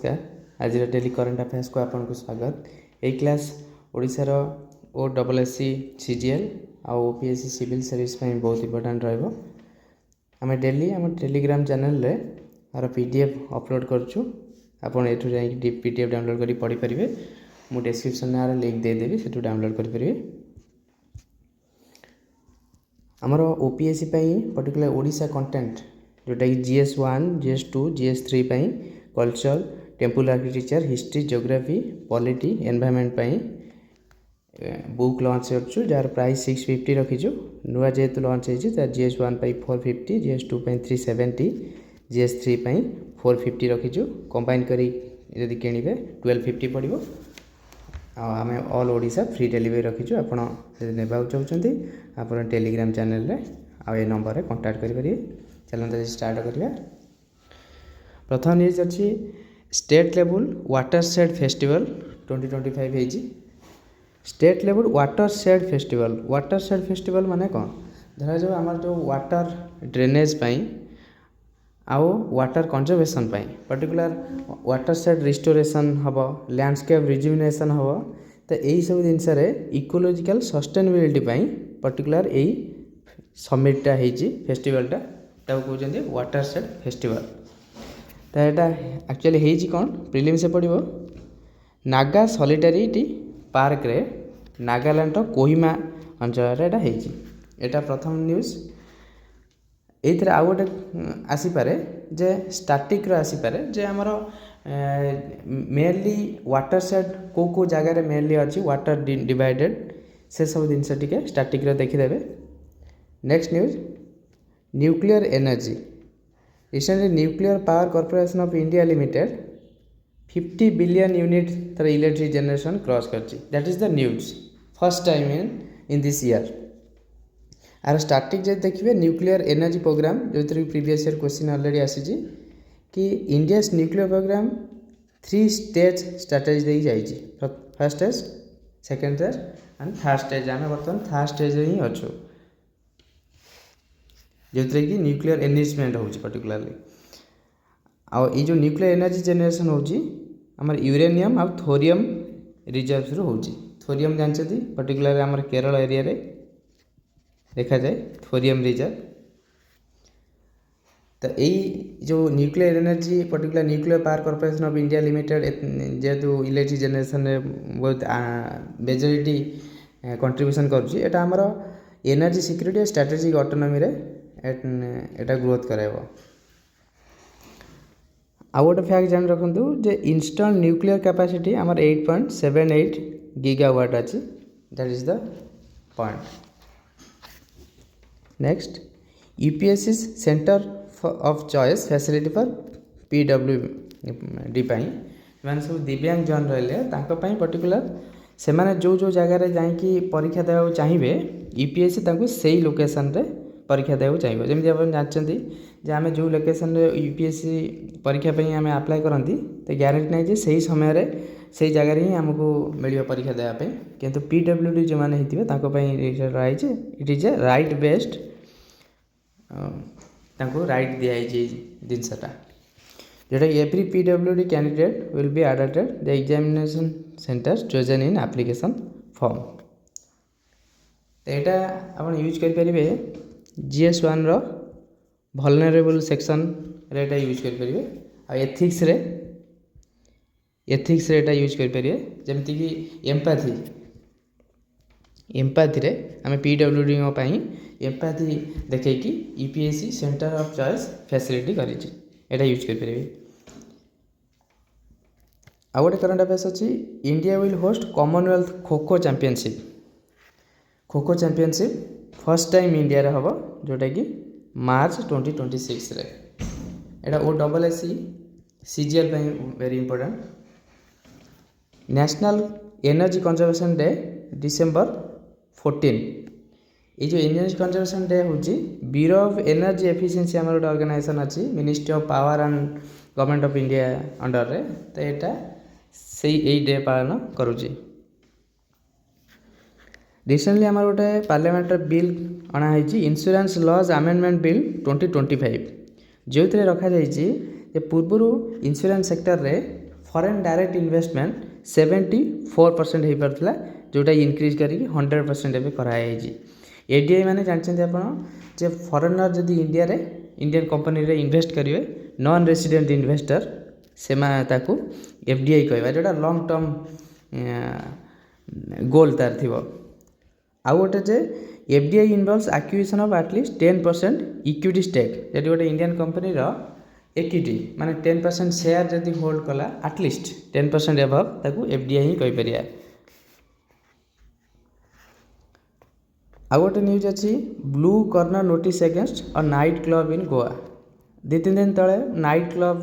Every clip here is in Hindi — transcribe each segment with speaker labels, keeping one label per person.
Speaker 1: नमस्कार। आज डेली करंट अफेयर्स को आपको स्वागत। यही क्लास ओडिशार OSSC CGL आउ OPSC सिविल सर्विस बहुत इंपोर्टेंट रहिबो। आम डेली आम टेलीग्राम चैनल रे आर PDF अपलोड करछु। आपन एठु जाई PDF डाउनलोड करी पढ़ी परिबे। मु डिस्क्रिप्शन में are link they Devi, सेठु download करि परिबे। हमर OPSC पर्टिकुलर ओडिशा कंटेंट जोटा कि GS1 GS2 GS3 culture temple architecture history geography polity environment book launch कर जार प्राइस 650 रखीचु। नुआ जेहेतु लॉन्च होती GS1 450 GS2 370 GS3 450 रखीचु। कंबाइन करी यदि किणवे 1250 पड़ो। आम ऑल ओडिशा फ्री डिलीवरी रखीचु। आपड़ नेबा चाहते आप टेलीग्राम चैनल ये नंबर रे कांटेक्ट करेंगे। चलते स्टार्ट करिया। प्रथम न्यूज अच्छी state level water shade festival 2025 है। State level water shade festival माने कौन धरा जो आम जो वाटर ड्रेनेज आउ water conservation particular water shade restoration हम लैंडस्केप रिजुविनेशन हम तो यही सब जिनस इकोलॉजिकल सस्टेनेबिलिटी पर्टिकुलर यही समिटटा फेस्टिवलटा कहते वाटर शेड फेस्टिवल। तो यहाँ एक्चुअली है कौन प्रिलिम से पड़ो नागा सॉलिडारिटी पार्क रे नागालैंड कोहिमा अंचल यहाँ प्रथम न्यूज। ये आउ गोटे आसीपे जे स्टाटिक आसीपे जे आमर मेनली वाटर शेड को जगार मेनली अच्छी वाटर डिवाइडेड से सब जिनस टे स्टाटिक देखीदे। Next news nuclear energy recently nuclear power corporation of India limited 50 billion unit तर इलेक्ट्रिक जनरेशन क्रॉस करची। That is the news first time in this year. आर स्टार्टिंग जब देखिए न्यूक्लियर एनर्जी प्रोग्राम जो प्रीवियस ईयर क्वेश्चन ऑलरेडी आसी कि India nuclear programme 3 stage strategy दे जाइए। First stage second stage and third stage. आम बर्तमान थर्ड स्टेज ही अच्छु जो कि न्यूक्लियर एनरिचमेंट हो पर्टिकुलरली। आई जो न्यूक्लियर एनर्जी जेनरेशन होमर यूरेनियम आ थोरियम रिजर्व रू हो। थोरियम जानते पर्टिकुलर आमर केरल एरिया रे देखा जाए थोरियम रिजर्व। तो यही जो nuclear energy particular nuclear power corporation of India limited जेहेतु इलेक्ट्रिक जेनरेशन बहुत मेजोरिटी कंट्रीब्यूशन कर एनर्जी सिक्योरिटी स्ट्रेटेजिक ऑटोनॉमी रे एटा ग्रोथ कराइबो। आउ गोटे फैक्ट जान रखु जे इंस्टॉल न्यूक्लियर कैपेसिटी आमर 8.78 गीगावाट अच्छी। That is the point. Next UPSC centre of choice facility for PWD मैंने सब दिव्यांग जन रही पर्टिकुलर से माने जो जगार जाकि परीक्षा देवा चाहिए UPSC से लोकेशन रे परीक्षा देवा चाहिए। जमी आप जानते जे आम जो लोकेशन UPSC परीक्षा आम अप्लाई करती तो ग्यारंटी नहीं से समय से जगार ही आमको मिल परीक्षा देवाई। किंतु PWD जो मैंने होती it is a right based right दिखाई जिनसटा जोटा every PWD candidate will be added the examination centre chosen in application form. तो यहाँ आप यूज करेंगे GS1 रो वल्नरेबल सेक्शन रेटा यूज करेंगे। आ एथिक्स रे यूज करेंगे जमती कि एम्पैथी रे आम PWD एम्पैथी देखे कि UPSC centre of choice facility कर यूज करेंगे। आउ गोटे करंट अफेयर्स अच्छी इंडिया विल होस्ट कॉमनवेल्थ खो चैंपियनशिप फर्स्ट टाइम इंडिया रे हम जोटा कि मार्च 2026 रे। एटा OSSC CGL very important. National energy conservation day December 14। ये जो एनर्जी कंजर्वेशन डे हूँ ब्यूरो ऑफ एनर्जी एफिशिएंसी आम गोटे ऑर्गेनाइजेशन अच्छी ministry of power and government of India under रे। तो यहाँ से डे पालन करुँच। रिसेंटली आम गोटे पार्लियामेंट बिल अणाई इंश्योरेंस लॉज अमेंडमेंट बिल 2025 जो रखा पूर्व इंश्योरेंस सेक्टर रे फॉरेन डायरेक्ट इन्वेस्टमेंट 74% हो पार्ला जोटा इनक्रीज करके 100% एवं कराई। एडीआई माने जानते आप जे फॉरेनर जदि इंडिया रे इंडियन कंपनी रे इन्वेस्ट करेंगे नॉन रेसिडेंट इन्वेस्टर से एफडीआई कहवा जोटा लॉन्ग टर्म गोल तार थी। आउ गोटे जे FDI involves acquisition of at least 10% equity stake जब गोटे इंडियन कंपनी रो इक्विटी माने 10% शेयर जदि होल्ड कला एटलीस्ट 10% एबव ताकू एफडीआई ही कहि परिया। आउ गोटे न्यूज अच्छी blue corner notice against a night club in Goa. 2-3 दिन तले नाइट क्लब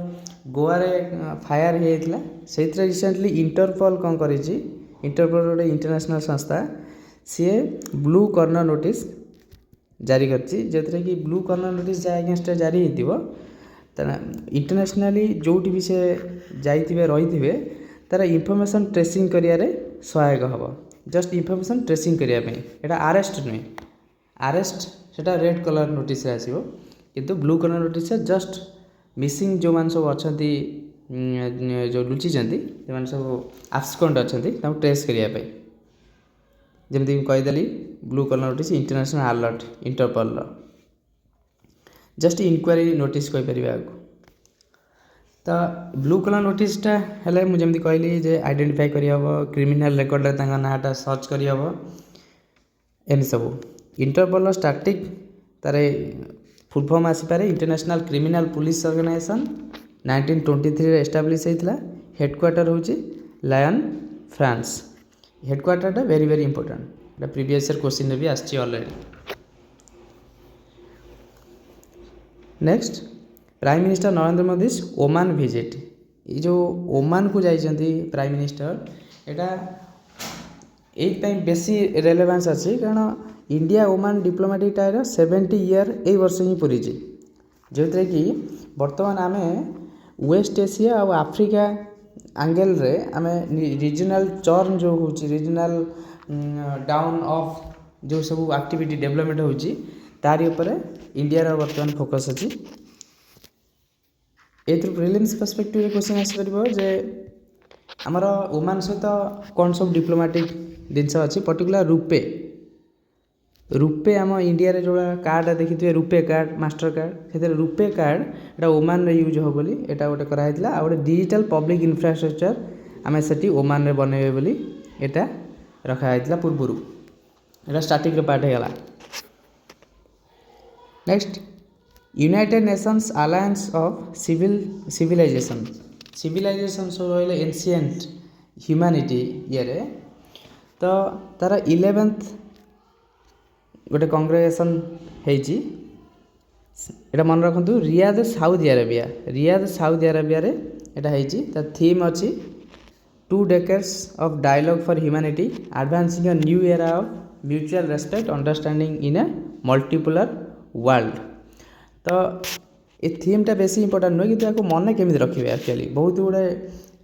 Speaker 1: गोवा रे फायर होता से रिसेंटली इंटरपोल कौन कर इंटरपोल गोटे इंटरनेशनल संस्था सी ब्लू कॉर्नर नोटिस जारी करछि जो कि ब्लू कॉर्नर नोटिस जहाँ अगेंस्ट जारी हो इंटरनेशनली जोटी भी से जाइए रही तार इनफॉरमेशन ट्रेसिंग करियारे सहायक हम जस्ट इनफॉरमेशन ट्रेसिंग करने यहाँ आरेस्ट नुहे आरेस्ट सेटा रेड कलर नोटिस आसो किंतु blue colour notice just missing जो मान सब अच्छा जो लुचिंट जो सब आब्सकॉन्ड अच्छा ट्रेस करने जमी कहीदेली blue colour notice international alert Interpol just inquiry notice कहीपर आगे। तो ब्लू कलर नोटिसटा है मुझे कहली जे आइडेंटिफाई करहब क्रिमिनल रेकर्ड नाटा सर्च करहब एम सब इंटरपोल स्टार्टिंग तार फुल फॉर्म आसीपे international criminal police organisation 1923 establish होता हेडक्वार्टर हूँ Lyon France headquarter very very important previous year question भी आसी already. Next prime minister Narendra Modi Oman visit ये जो ओमान को जाइए प्राइम मिनिस्टर यहाँ बेसी रेलेवेंस अच्छी कारण India Oman diplomatic tyre 70 year यही वर्ष ही पूरी जो कि बर्तमान आम वेस्ट एशिया और आफ्रिका एंगल रे आम रीजनल टर्न जो हूँ रीजनल डाउन ऑफ जो सब एक्टिविटी डेवलपमेंट होची तारी ऊपर इंडिया बर्तमान फोकस अच्छी। एथु प्रिलिम्स पर्सपेक्टिव क्वेश्चन आसपर जे आमर ओमान सहित कौन सब डिप्लोमेटिक जिनस अच्छी पर्टिकुलर रुपे आम इंडिया रे जो कार्ड देखिए रुपे कार्ड मास्टर कार्ड से रुपे कार्ड एटा ओमान रे यूज हो बोली एटा गोटे कराइला आ गोटे डिजिटल पब्लिक इंफ्रास्ट्रक्चर आम से ओमान रे बनइबे बोली एटा रखाइला पूर्व एटा स्टार्टिंग पार्ट होगा। Next United Nations Alliance of Civilization सब रही एनसिएंट ह्यूमैनिटी ये तो तार 11th गोटे कांग्रेगेशन होटा मन रखु रियाद साउदी अरेबिया रे एटा होइची ता थीम अच्छी 2 decades of dialogue for humanity advancing a new era of mutual respect understanding in a multipolar world। तो ये थीमटा बेसी इंपोर्टेंट नुहे कि मन केमी रखिए एक्चुअली बहुत गुड़े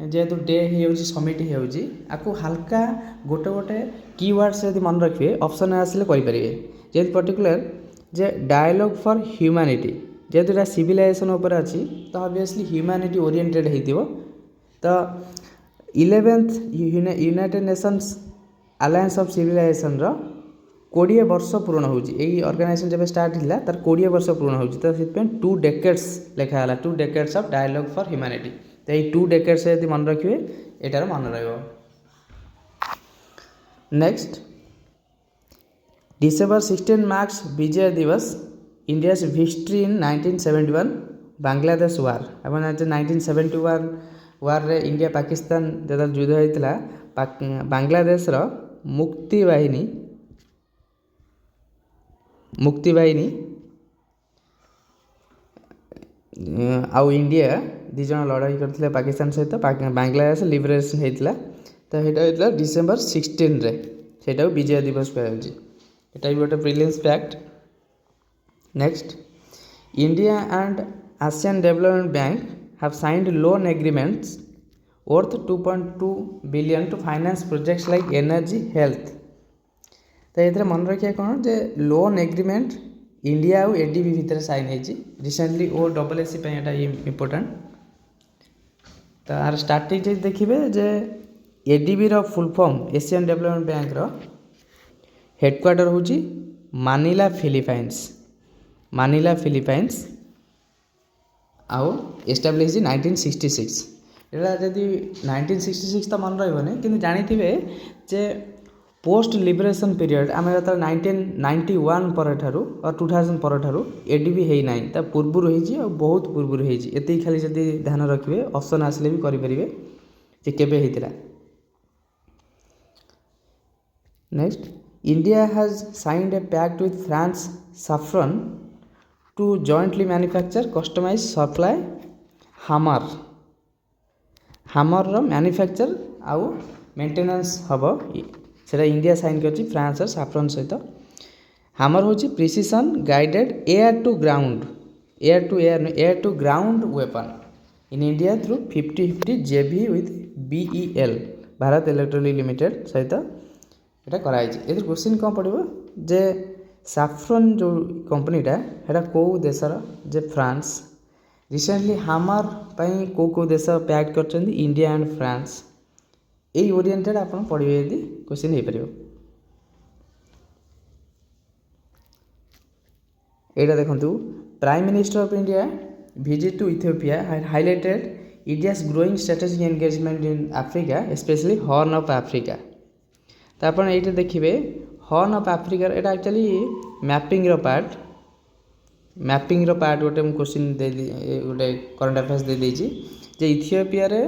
Speaker 1: जेहेतु डे हो समिट हो हल्का गोटे गोटे कीवर्ड से मन रखिए ऑप्शन आसिले करेंगे जेहेतु पर्टिकुलर जे डायलॉग फॉर ह्यूमैनिटी जेहेतु यहाँ सिविलाइजेशन उपर अच्छी तो ऑब्वियसली ह्यूमैनिटी ओरिएंटेड हो तो 11th United Nations Alliance of Civilization 20 वर्ष पूर्ण होगी ऑर्गेनाइजेशन जब स्टार्ट है तार 20 वर्ष पूर्ण होगी तो 2 decades लिखाला 2 decades of dialogue for humanity तो ये 2 decades यदि मन रखिए एटार मन रहा। नेक्स्ट December 16 मार्क्स विजय दिवस इंडिया हिस्ट्री इन 1971 बांग्लादेश वार आप 1971 वार रे इंडिया पाकिस्तान जो युद्ध होता बांग्लादेश मुक्ति बाहिनी आउ इंडिया दी जन लड़ाई करते पाकिस्तान सहित बांग्लादेश लिबरेशन होता तो ये December 16 रे से विजय दिवस कहुच्छे ये गोटे prelims fact. Next India and Asian development bank have signed loan agreements worth 2.2 billion to finance projects like energy health तो ये मन रखिए कौन जे लोन एग्रीमेंट इंडिया और एडीबी भितर साइन होती रिसेंटली ओ डबल एसी इम्पोर्टेंट। तो आर स्ट्राटेजी देखिए जे एडीबी रो full form Asian development bank रो हेडक्वार्टर होची मानिला फिलीपाइंस आउ एस्टाब्लिश 1966 एटा जदि 1966 तो मन रही कि जानी जे पोस्ट लिबरेशन पीरियड आम जो 1991 पर ठारू और 2000 पर ठारू एडीबी है ना ता पूर्व हो बहुत पूर्व होती खाली जदि ध्यान रखिए ऑप्शन आसिले भी करेंगे जे केबे होता। Next India has signed a pact with France Safran to jointly manufacture customise supply Hammer रो मैन्युफैक्चर आउ मेंटेनेंस हम से इंडिया साइन कर फ्रांस और सैफ्रन सहित हामर हूँ precision guided air to ground weapon in India through 50-50 JV with BEL Bharat Electric Limited सहित यहाँ कराई। ये क्वेश्चन कौन पड़ो जे सैफ्रन जो कंपनीटा है कौ देशर जे फ्रांस रिसेंटली हामर कौ देश पैक्ट कर इंडिया एंड फ्रांस यही ओरिएंटेड आप पढ़े यदि क्वेश्चन हो पार। यहाँ देखु prime minister of India visit to Ethiopia highlighted India's growing strategic engagement in Africa especially Horn of Africa. तो आप ये देखिए हॉर्न ऑफ अफ्रीका यहाँ एक्चुअली मैपिंग पार्ट गोटे क्वेश्चन गोटे करंट अफेयर्स दे देजी जे इथियोपिया रे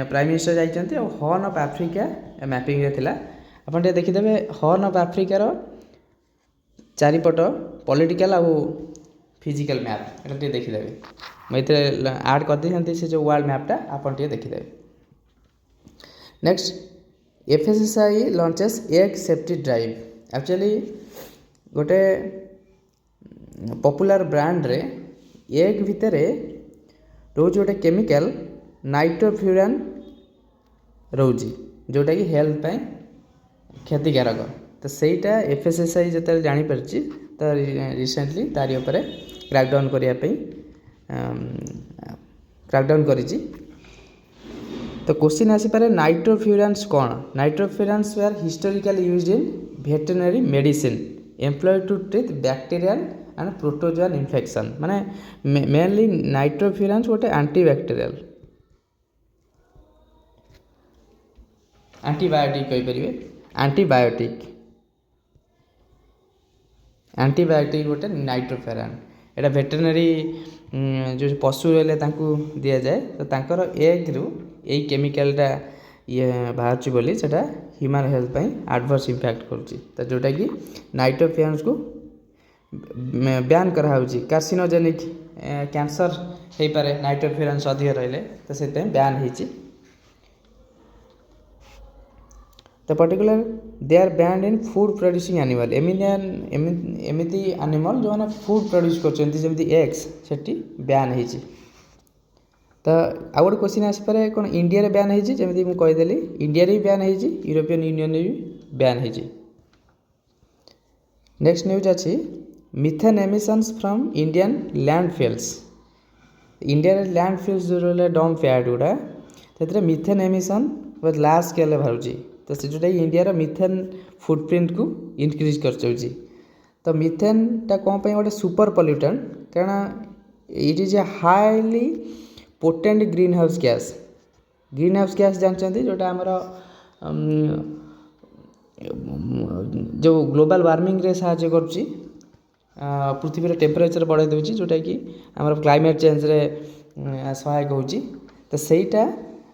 Speaker 1: प्राइम मिनिस्टर जाइए हॉर्न ऑफ अफ्रीका मैपिंग थिला आप देखिदेवे हॉर्न ऑफ अफ्रीकार चारिपट पॉलिटिकल आउ फिजिकल मैप ये देखिदेवे मुझे आड कर दी से जो वर्ल्ड मैपटा आप देखिदेवे। Next FSSAI launches egg safety drive actually गोटे पॉपुलर ब्रांड रे एग भितर रोज गोटे केमिकल नाइट्रोफ्यूरान रोजी जोटा कि हेल्थ पे क्षतिकारक तो सहीटा FSSAI जो जापर तो रिसेंटली तारी उपर क्रैकडाउन करने क्रैकडाउन करी। तो क्वेश्चन आसीपे नाइट्रोफ्यूरान्स कौन nitrofurans were historically used in veterinary medicine employed to treat bacterial and protozoan infection माने मेनली नाइट्रोफ्यूरान्स गोटे एंटीबैक्टीरियल एंटीबायोटिक एंटीबायोटिक गोटे नाइट्रोफ्यूरान एटा वेटरनरी जो पशु रही दि जाए तो तांकर एग रु यही केमिकलटा ये बाहर बोली से ह्यूमन हेल्थ पे एडवर्स इम्पैक्ट करुच्ची तो जोटा कि नाइट्रोफ्यूरान्स को बैन कराऊँगी कार्सिनोजेनिक कैंसर हो पारे नाइट्रोफ्यूरान्स अधिक रही तो से बैन होती तो particular they are banned in food producing animal एमती एनिमल जो मैंने फूड प्रोड्यूस करमती एग्स से बैन होती। तो आउ गोटे क्वेश्चन आसपे कौन इंडिया बैन होती जमी मुझे कहीदेली इंडिया भी बैन होती यूरोपियन यूनियन भी बैन होती। नेक्स्ट न्यूज अच्छी methane emissions from Indian landfills India landfills जो रहा डंप यार्ड गुड़ा से मिथेन एमिशन बहुत लार्ज स्केल बाहर तो से जोटा इंडिया मिथेन फुटप्रिंट को इनक्रीज कर तो मिथेनटा कौन गोटे सुपर पल्यूटेंट कारण it is a highly potent green house gas जानते जोटा आमर जो ग्लोबल वार्मिंग रे साहाय्य करुच्ची पृथ्वी टेम्परेचर बढ़ाई दूसरी जोटा कि आम क्लाइमेट चेंज रे सहायक होची तो सहीटा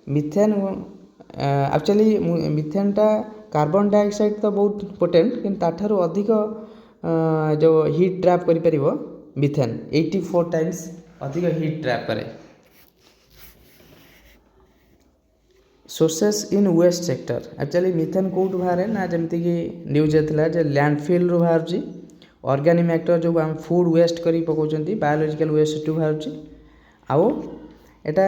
Speaker 1: मिथेन एक्चुअली मिथेनटा कार्बन डाइऑक्साइड तो बहुत पोटेंट कि ताठारू अधिक जो हीट ट्रैप कर मिथेन 84 टाइम्स अधिक हीट ट्रैप करे। Sources in waste sector actually methane कौट बाहर ना जमती कि न्यूज है लैंडफिल रू बाहर ऑर्गेनिक मैटर जो आम फूड वेस्ट कर पकाउछंती बायोलॉजिकल वेस्ट बाहर आउ एटा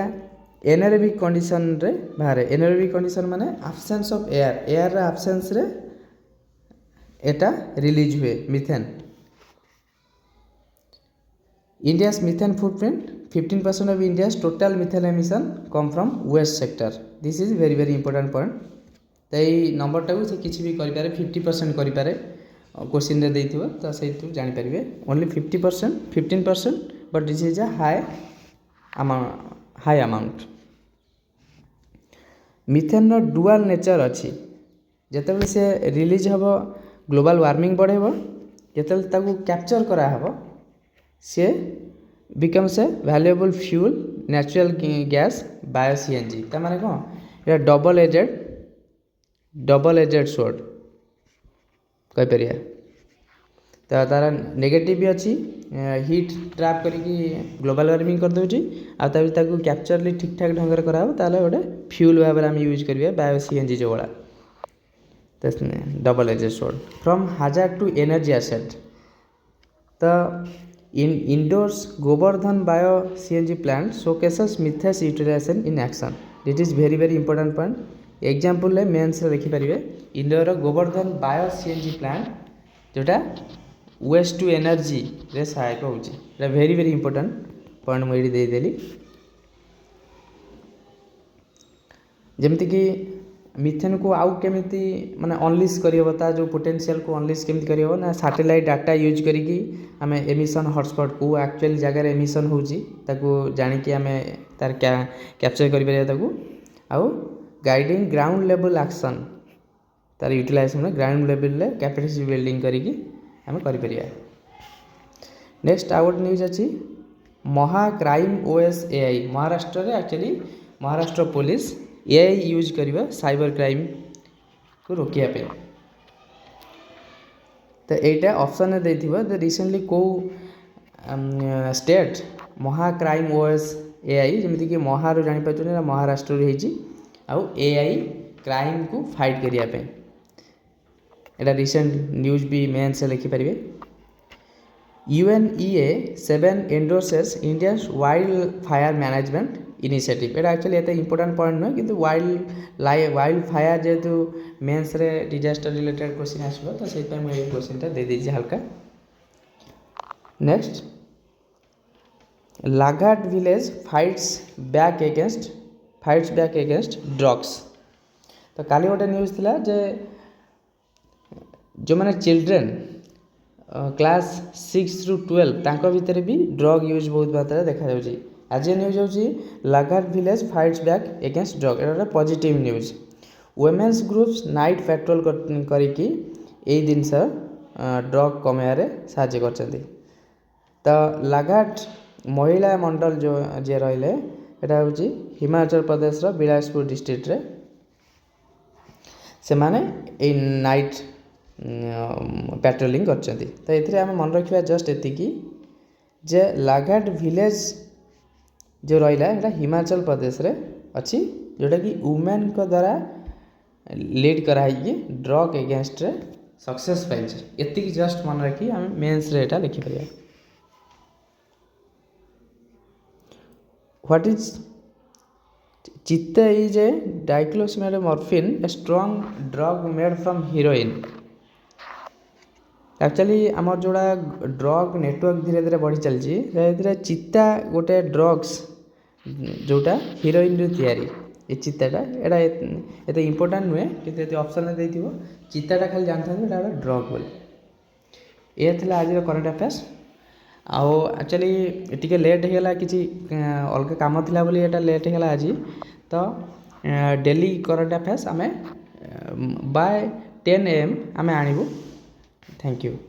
Speaker 1: एनारोबिक कंडीशन रे बाहर एनारोबिक कंडीशन माने एब्सेंस ऑफ एयर एब्सेंस रे एटा रिलीज हुए methane. India's methane footprint 15% of India's total methane emission come from waste sector. This is very very important point. तो ये नंबर टाक से किसी भी करें 50% करें क्वेश्चन देथिबो तो से जानीपारे only 50% 15% but this is a high amount methane dual nature अच्छी जिते से रिलीज हम ग्लोबल वार्मिंग बढ़ेब जिते कैप्चर कराहब सी becomes a valuable fuel natural gas bio CNG ता माने कौन ये डबल एजेड सोर्ड कहीपर तो तार नेगेटिव भी अच्छी हिट ट्रैप करिकी ग्लोबल वार्मिंग कर दूची आउ कैप्चरली ठीक ठाक ढंग से कराब ताले गोटे फ्यूल भाव में आम यूज करिए बायो सीएनजी जो वाला तो double edged sword from hazard to energy asset तो in Indore's Gobardhan bio CNG plant showcases methane utilisation in action that is very very important point example ले मेंस देखिपारे Indore Gobardhan bio CNG plant जोटा वेस्ट टू एनर्जी रे सहायक होची वेरी वेरी इंपोर्टेंट पॉइंट मुझे देदेली जमती कि मिथेन को आउ केमिति माने अनलिश करता जो पोटेंशियल को अनलिश केमिति करहब ना सैटेलाइट डाटा यूज करिकी आम एमिशन हॉटस्पॉट को एक्चुअल जगह एमिशन होची ताको जानिकी आम तार कैप्चर कर आउ गाइडिंग ग्राउंड लेवल एक्शन तार utilisation ground level capacity building करिकी आम करिपरिया नेक्स्ट आउ गोटे न्यूज अच्छी महा क्राइम ओएस एआई महाराष्ट्र रे actually Maharashtra police AI use करवा साइबर क्राइम को रोकिया पे तो यहाँ ऑप्शन देथिबा तो रिसेंटली को स्टेट महा क्राइम ओएस एआई जमीती कि महारू जानी पार्छ महाराष्ट्र रही आउ एआई क्राइम को फाइट करिया पे एटा रिसेंट न्यूज भी मेन से लिखिपारे UNEA 7 endorses India's wildfire management initiative एटा एक्चुअली एत इंपोर्टेंट पॉइंट नुह कि वाइल्ड फायर जेहेतु मेन्स रे डिजास्टर रिलेटेड क्वेश्चन आसो तो से मुझे क्वेश्चन दे दीजिए हल्का next Laghat village fights back against drugs तो काली गोटे न्यूज थिला जे जो मैंने चिल्ड्रेन क्लास 6 ରୁ 12 तांको भितर भी ड्रग यूज बहुत मात्रा देखा जाउची आज न्यूज होची Laghat village fights back against drug एटा positive news women's groups night patrol करिकी एई दिन से ड्रग कमारे साहाय्य करछन्ती तो लाघाट महिला मंडल जो जे रहिले एटा होची हिमाचल प्रदेश रो बिलासपुर डिस्ट्रिक्ट रे से माने ए नाइट पेट्रोलिंग करछन्ती तो एथिरे आम मन रखिबा जस्ट एतिकी जे लाघाट विलेज जो रहिला एटा हिमाचल प्रदेश रे अछि जोटा कि वुमेन को द्वारा लीड कराई ड्रग एगेंस्ट रे सक्सेस पाइछ एतिकी जस्ट मन रखी आम मेंस रे एटा लिखि परिया what is chitta is a diclosimethamorphine a strong drug made from heroin actually आमर जोड़ा ड्रग नेटवर्क धीरे धीरे बढ़ी चलती चित्ता गोटे ड्रग्स जोटा हीरोइन रू तैयारी ये चित्ताटा एटा एते इंपोर्टेंट नुहे कि ऑप्शन देथिबो चित्ताटा खाली जानता एटा ड्रग बोली ये थिला आज करंट अफेयर्स आउ एक्चुअली टिके लेट होगा कि अलग काम थिला बोली एटा लेट होगा आज तो डेली करंट अफेयर्स आमे बाय 10 AM आमे आनिबू Thank you.